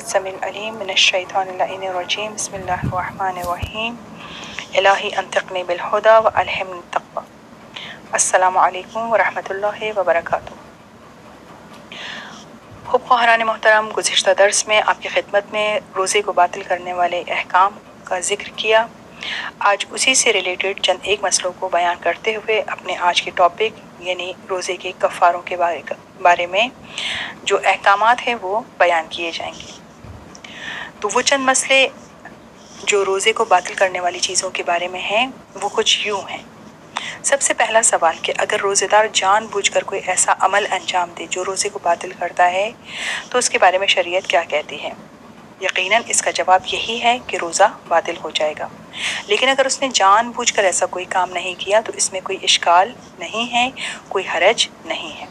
बिस्मिल्लाहिर्रहमानिर्रहीम अलीम मिनश्शैतानिर्रजीम बिस्मिल्लाहिर्रहमानिर्रहीम इलाही अंतिक़नी बिलहुदा व अलहिमनी तक़वा। अस्सलामु अलैकुम व रहमतुल्लाहि व बरकातुहू। खूब ख़वाहारान मोहतरम, गुज़िश्ता दर्स में आपकी खिदमत में रोज़े को बातिल करने वाले अहकाम का ज़िक्र किया। आज उसी से रिलेटेड चंद एक मसलों को बयान करते हुए अपने आज के टॉपिक यानी रोज़े के कफ़ारों के बारे में जो अहकामात हैं वो बयान किए जाएंगे। तो वो चंद मसले जो रोज़े को बातिल करने वाली चीज़ों के बारे में हैं वो कुछ यूँ हैं। सबसे पहला सवाल कि अगर रोज़ेदार जानबूझकर कोई ऐसा अमल अंजाम दे जो रोज़े को बातिल करता है तो उसके बारे में शरीयत क्या कहती है। यकीनन इसका जवाब यही है कि रोज़ा बातिल हो जाएगा। लेकिन अगर उसने जानबूझकर ऐसा कोई काम नहीं किया तो इसमें कोई इश्काल नहीं है, कोई हरज नहीं है।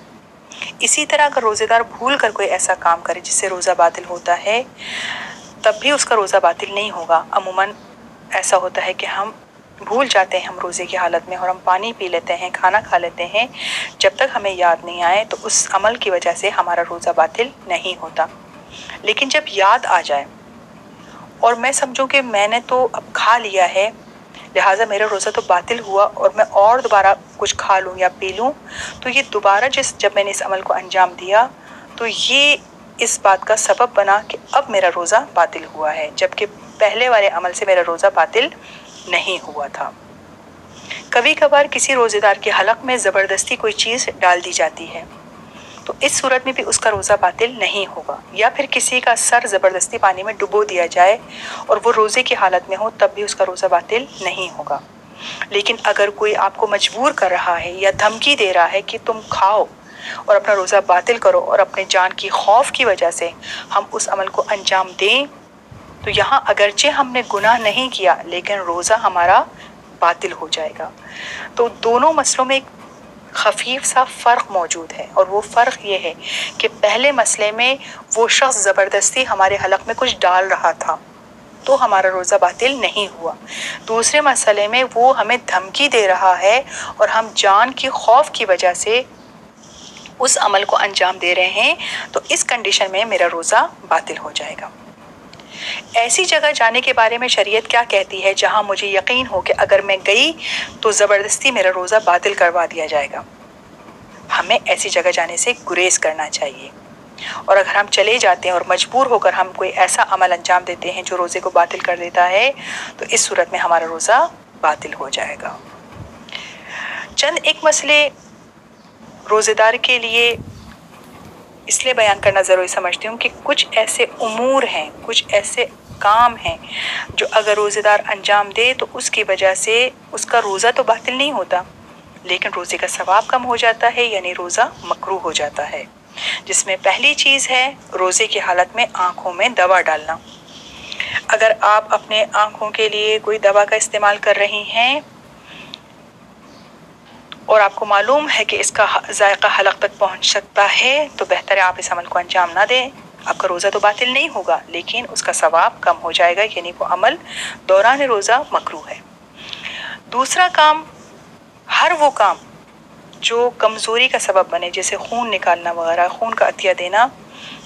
इसी तरह अगर रोज़ेदार भूल कर कोई ऐसा काम करे जिससे रोज़ा बातिल होता है तब भी उसका रोज़ा बातिल नहीं होगा। अमूमन ऐसा होता है कि हम भूल जाते हैं हम रोज़े की हालत में और हम पानी पी लेते हैं, खाना खा लेते हैं, जब तक हमें याद नहीं आए तो उस अमल की वजह से हमारा रोज़ा बातिल नहीं होता। लेकिन जब याद आ जाए और मैं समझूं कि मैंने तो अब खा लिया है लिहाजा मेरा रोज़ा तो बातिल हुआ और मैं और दोबारा कुछ खा लूँ या पी लूँ, तो ये दोबारा जब मैंने इस अमल को अंजाम दिया तो ये इस बात का सबब बना कि अब मेरा रोज़ा बातिल हुआ है, जबकि पहले वाले अमल से मेरा रोज़ा बातिल नहीं हुआ था। कभी कभार किसी रोज़ेदार के हलक में ज़बरदस्ती कोई चीज़ डाल दी जाती है तो इस सूरत में भी उसका रोज़ा बातिल नहीं होगा। या फिर किसी का सर ज़बरदस्ती पानी में डुबो दिया जाए और वो रोज़े की हालत में हो तब भी उसका रोज़ा बातिल नहीं होगा। लेकिन अगर कोई आपको मजबूर कर रहा है या धमकी दे रहा है कि तुम खाओ और अपना रोज़ा बातिल करो और अपने जान की खौफ की वजह से हम उस अमल को अंजाम दें तो यहाँ अगरचे हमने गुनाह नहीं किया लेकिन रोज़ा हमारा बातिल हो जाएगा। तो दोनों मसलों में एक खफीफ सा फ़र्क मौजूद है और वो फ़र्क ये है कि पहले मसले में वो शख्स ज़बरदस्ती हमारे हलक में कुछ डाल रहा था तो हमारा रोज़ा बातिल नहीं हुआ। दूसरे मसले में वो हमें धमकी दे रहा है और हम जान की खौफ की वजह से उस अमल को अंजाम दे रहे हैं तो इस कंडीशन में मेरा रोज़ा बातिल हो जाएगा। ऐसी जगह जाने के बारे में शरीयत क्या कहती है जहां मुझे यकीन हो कि अगर मैं गई तो ज़बरदस्ती मेरा रोज़ा बातिल करवा दिया जाएगा। हमें ऐसी जगह जाने से गुरेज करना चाहिए और अगर हम चले जाते हैं और मजबूर होकर हम कोई ऐसा अमल अंजाम देते हैं जो रोज़े को बातिल कर देता है तो इस सूरत में हमारा रोज़ा बातिल हो जाएगा। चंद एक मसले रोज़ेदार के लिए इसलिए बयान करना ज़रूरी समझती हूँ कि कुछ ऐसे उमूर हैं, कुछ ऐसे काम हैं जो अगर रोज़ेदार अंजाम दे तो उसकी वजह से उसका रोज़ा तो बातिल नहीं होता लेकिन रोज़े का सवाब कम हो जाता है यानी रोज़ा मकरूह हो जाता है। जिसमें पहली चीज़ है रोज़े की हालत में आँखों में दवा डालना। अगर आप अपने आँखों के लिए कोई दवा का इस्तेमाल कर रही हैं और आपको मालूम है कि इसका जायका हलक तक पहुंच सकता है तो बेहतर है आप इस अमल को अंजाम ना दें। आपका रोज़ा तो बातिल नहीं होगा लेकिन उसका सवाब कम हो जाएगा यानी वो अमल दौरान रोज़ा मकरूह है। दूसरा काम, हर वो काम जो कमज़ोरी का सबब बने जैसे खून निकालना वगैरह, खून का अतिया देना,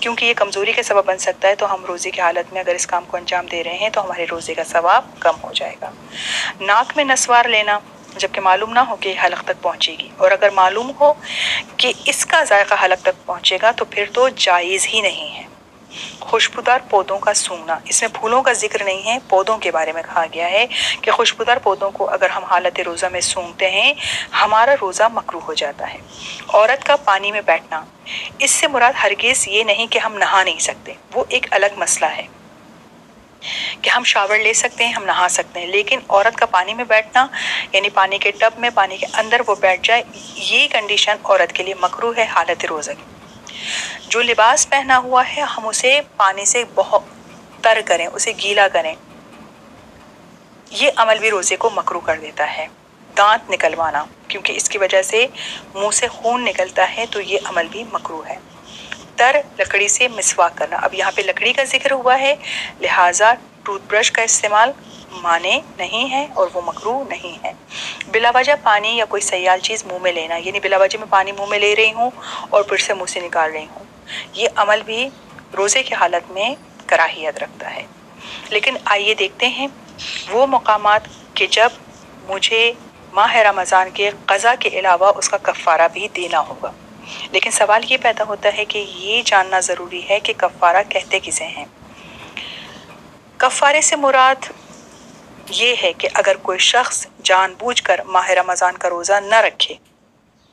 क्योंकि ये कमज़ोरी का सबब बन सकता है तो हम रोज़े की हालत में अगर इस काम को अंजाम दे रहे हैं तो हमारे रोज़े का सवाब कम हो जाएगा। नाक में नसवार लेना जबकि मालूम ना हो कि हलक तक पहुंचेगी और अगर मालूम हो कि इसका जायका हलक तक पहुंचेगा तो फिर तो जायज़ ही नहीं है। खुशबूदार पौधों का सूंघना, इसमें फूलों का जिक्र नहीं है, पौधों के बारे में कहा गया है कि खुशबूदार पौधों को अगर हम हालत रोज़ा में सूंघते हैं हमारा रोज़ा मकरूह हो जाता है। औरत का पानी में बैठना, इससे मुराद हरगिज़ ये नहीं कि हम नहा नहीं सकते, वो एक अलग मसला है कि हम शावर ले सकते हैं, हम नहा सकते हैं, लेकिन औरत का पानी में बैठना यानी पानी के टब में पानी के अंदर वो बैठ जाए ये कंडीशन औरत के लिए मकरूह है हालत रोज़ा की। जो लिबास पहना हुआ है हम उसे पानी से बहुत तर करें, उसे गीला करें, ये अमल भी रोज़े को मकरूह कर देता है। दांत निकलवाना, क्योंकि इसकी वजह से मुंह से खून निकलता है तो ये अमल भी मकरूह है। तर लकड़ी से मिसवाक करना, अब यहाँ पे लकड़ी का जिक्र हुआ है लिहाजा टूथब्रश का इस्तेमाल माने नहीं है और वो मकरूह नहीं है। बिलावजह पानी या कोई सयाल चीज़ मुंह में लेना, यानी बिलावजह मैं पानी मुंह में ले रही हूँ और फिर से मुंह से निकाल रही हूँ, ये अमल भी रोज़े की हालत में कराहियत रखता है। लेकिन आइए देखते हैं वो मकामात कि जब मुझे माह रमज़ान के क़ज़ा के अलावा उसका कफ़ारा भी देना होगा। लेकिन सवाल ये पैदा होता है कि ये जानना ज़रूरी है कि कफ़ारा कहते किसे हैं। कफ़ारे से मुराद ये है कि अगर कोई शख्स जानबूझकर माह रमज़ान का रोज़ा न रखे,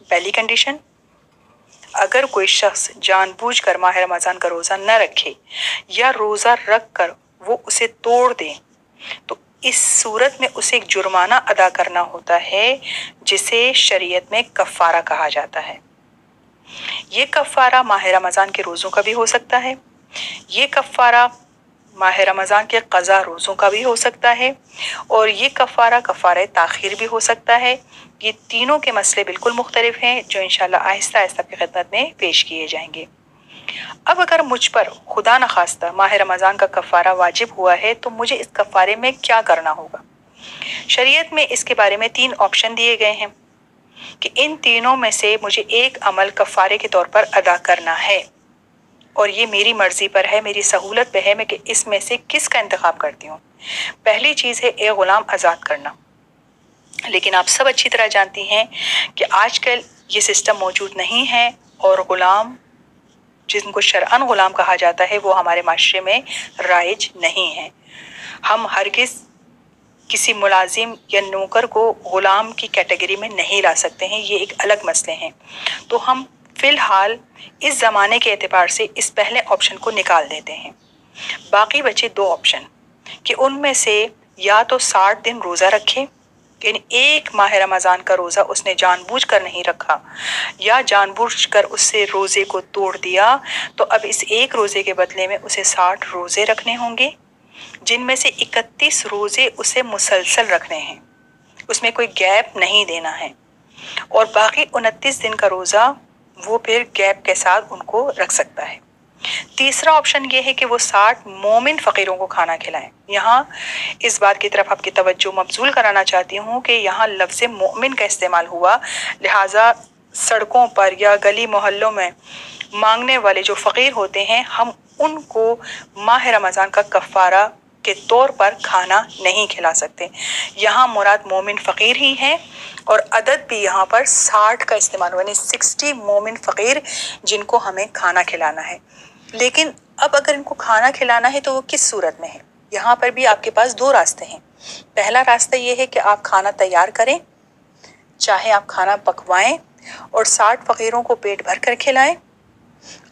पहली कंडीशन, अगर कोई शख्स जानबूझकर माह रमज़ान का रोज़ा न रखे या रोज़ा रख कर वो उसे तोड़ दे, तो इस सूरत में उसे एक जुर्माना अदा करना होता है जिसे शरीयत में कफ़ारा कहा जाता है। ये कफ़ारा माह रमज़ान के रोज़ों का भी हो सकता है, ये कफ़ारा माह रमज़ान के क़ज़ा रोज़ों का भी हो सकता है, और ये कफ़ारा कफ़ारे ताख़ीर भी हो सकता है। ये तीनों के मसले बिल्कुल मुख्तलिफ हैं जो इंशाअल्लाह आहिस्ता आहिस्ता आपकी खिदमत में पेश किए जाएंगे। अब अगर मुझ पर खुदा न खास्ता माह रमज़ान का कफ़ारा वाजिब हुआ है तो मुझे इस कफ़ारे में क्या करना होगा। शरीयत में इसके बारे में 3 ऑप्शन दिए गए हैं कि इन तीनों में से मुझे एक अमल कफ़ारे के तौर पर अदा करना है, और ये मेरी मर्ज़ी पर है, मेरी सहूलत पे है मैं कि इसमें से किस का इंतखाब करती हूँ। पहली चीज़ है एक ग़ुलाम आज़ाद करना। लेकिन आप सब अच्छी तरह जानती हैं कि आजकल ये सिस्टम मौजूद नहीं है, और ग़ुलाम जिनको शरअन ग़ुलाम कहा जाता है वो हमारे माशरे में राइज नहीं है। हम हरगिज़ किसी मुलाजिम या नौकर को ग़ुलाम की कैटेगरी में नहीं ला सकते हैं, ये एक अलग मसले हैं। तो हम फ़िलहाल इस ज़माने के एतबार से इस पहले ऑप्शन को निकाल देते हैं। बाकी बचे 2 ऑप्शन कि उनमें से या तो 60 दिन रोज़ा रखे, यानी एक माह रमज़ान का रोज़ा उसने जानबूझकर नहीं रखा या जानबूझकर उससे रोज़े को तोड़ दिया, तो अब इस एक रोज़े के बदले में उसे 60 रोज़े रखने होंगे, जिनमें से 31 रोज़े उसे मुसलसल रखने हैं, उसमें कोई गैप नहीं देना है, और बाकी 29 दिन का रोज़ा वो फिर गैप के साथ उनको रख सकता है। तीसरा ऑप्शन ये है कि वो 60 मोमिन फ़कीरों को खाना खिलाएं। यहाँ इस बात की तरफ आपकी तवज्जो मबजूल कराना चाहती हूँ कि यहाँ लफ्ज़ मोमिन का इस्तेमाल हुआ, लिहाजा सड़कों पर या गली मोहल्लों में मांगने वाले जो फ़कीर होते हैं हम उनको माह रमज़ान का कफ़ारा के तौर पर खाना नहीं खिला सकते। यहाँ मुराद मोमिन फ़कीर ही हैं, और अदद भी यहाँ पर 60 का इस्तेमाल हुआ, यानी 60 मोमिन फ़कीर जिनको हमें खाना खिलाना है। लेकिन अब अगर इनको खाना खिलाना है तो वो किस सूरत में है। यहाँ पर भी आपके पास 2 रास्ते हैं। पहला रास्ता ये है कि आप खाना तैयार करें, चाहे आप खाना पकवाएं और 60 फ़कीरों को पेट भर कर खिलाएं,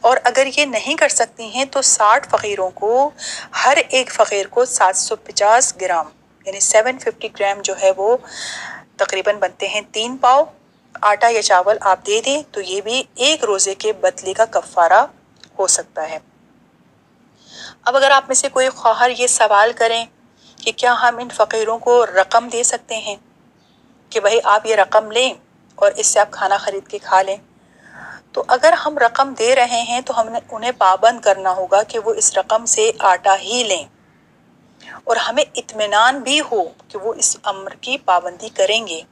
और अगर ये नहीं कर सकती हैं तो 60 फ़कीरों को हर एक फ़कीर को 750 ग्राम यानी 750 ग्राम जो है वो तकरीबन बनते हैं 3 पाव आटा या चावल आप दे दें, तो ये भी एक रोज़े के बदले का कफ़ारा हो सकता है। अब अगर आप में से कोई ख्वाहर ये सवाल करें कि क्या हम इन फ़कीरों को रकम दे सकते हैं कि भाई आप ये रकम लें और इससे आप खाना ख़रीद के खा लें, तो अगर हम रकम दे रहे हैं तो हमने उन्हें पाबंद करना होगा कि वो इस रकम से आटा ही लें, और हमें इत्मीनान भी हो कि वो इस अम्र की पाबंदी करेंगे,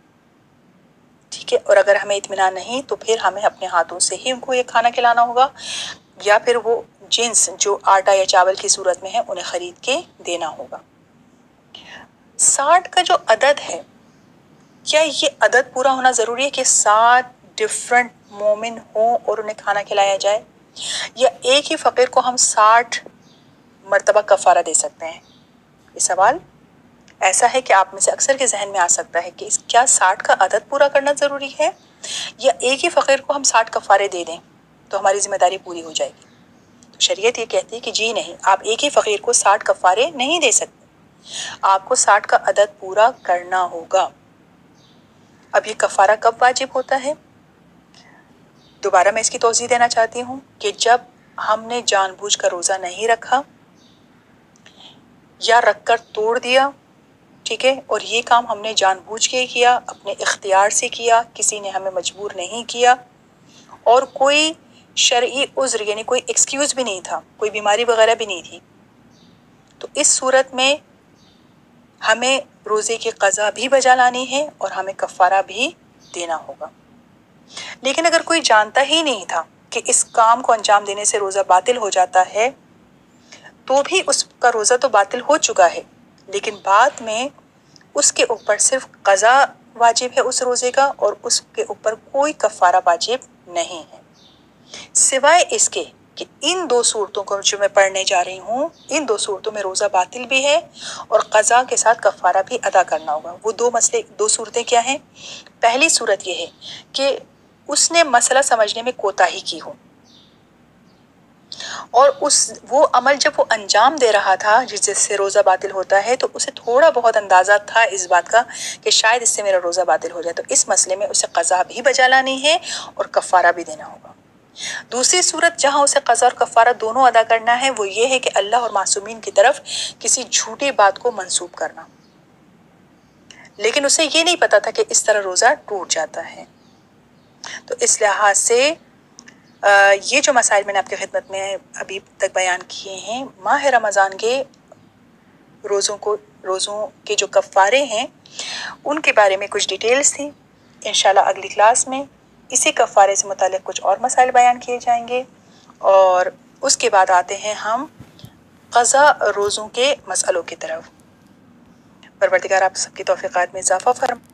ठीक है। और अगर हमें इत्मीनान नहीं तो फिर हमें अपने हाथों से ही उनको ये खाना खिलाना होगा, या फिर वो जिन्स जो आटा या चावल की सूरत में है उन्हें ख़रीद के देना होगा। 60 का जो अदद है, क्या ये अदद पूरा होना ज़रूरी है कि 60 डिफरेंट मोमिन हों और उन्हें खाना खिलाया जाए, या एक ही फ़कीर को हम 60 मरतबा कफ़ारा दे सकते हैं। ये सवाल ऐसा है कि आप में से अक्सर के जहन में आ सकता है कि क्या 60 का अदद पूरा करना ज़रूरी है, या एक ही फ़कीर को हम 60 कफ़ारे दे दें तो हमारी ज़िम्मेदारी पूरी हो जाएगी। तो शरीयत ये कहती है कि जी नहीं, आप एक ही फ़कीर को 60 कफ़ारे नहीं दे सकते, आपको 60 का अदद पूरा करना होगा। अब ये कफ़ारा कब वाजिब होता है, दोबारा मैं इसकी तौज़ीह देना चाहती हूँ कि जब हमने जानबूझकर रोज़ा नहीं रखा या रख कर तोड़ दिया, ठीक है, और ये काम हमने जानबूझ के किया, अपने इख्तियार से किया, किसी ने हमें मजबूर नहीं किया, और कोई शरई उज़्र यानी कोई एक्सक्यूज़ भी नहीं था, कोई बीमारी वगैरह भी नहीं थी, तो इस सूरत में हमें रोज़े की क़ज़ा भी बजा लानी है और हमें कफ़ारा भी देना होगा। लेकिन अगर कोई जानता ही नहीं था कि इस काम को अंजाम देने से रोज़ा बातिल हो जाता है, तो भी उसका रोज़ा तो बातिल हो चुका है, लेकिन बाद में उसके ऊपर सिर्फ क़ज़ा वाजिब है उस रोज़े का, और उसके ऊपर कोई कफ़ारा वाजिब नहीं है, सिवाय इसके कि इन 2 सूरतों को जो मैं पढ़ने जा रही हूँ, इन 2 सूरतों में रोज़ा बातिल भी है और क़ज़ा के साथ कफ़ारा भी अदा करना होगा। वो 2 सूरतें क्या हैं? पहली सूरत ये है कि उसने मसला समझने में कोताही की हो, और वो अमल जब वो अंजाम दे रहा था जिससे रोज़ा बातिल होता है, तो उसे थोड़ा बहुत अंदाज़ा था इस बात का कि शायद इससे मेरा रोज़ा बातिल हो जाए, तो इस मसले में उसे क़ज़ा भी बजा लानी है और कफ़ारा भी देना होगा। दूसरी सूरत जहाँ उसे क़ज़ा और कफ़ारा दोनों अदा करना है, वो ये है कि अल्लाह और मासूमीन की तरफ किसी झूठी बात को मंसूब करना, लेकिन उसे ये नहीं पता था कि इस तरह रोज़ा टूट जाता है। तो इस लिहाज से ये जो मसाइल मैंने आपकी खिदमत में अभी तक बयान किए हैं, माह रमज़ान के रोज़ों के जो कफ़ारे हैं उनके बारे में कुछ डिटेल्स थी। इंशाल्लाह अगली क्लास में इसी कफ़ारे से मुताल्लिक़ कुछ और मसाइल बयान किए जाएंगे, और उसके बाद आते हैं हम क़ज़ा रोज़ों के मसलों की तरफ। परवरदिगार आप सबकी तौफ़ीक़ात में इज़ाफ़ा फरमाए।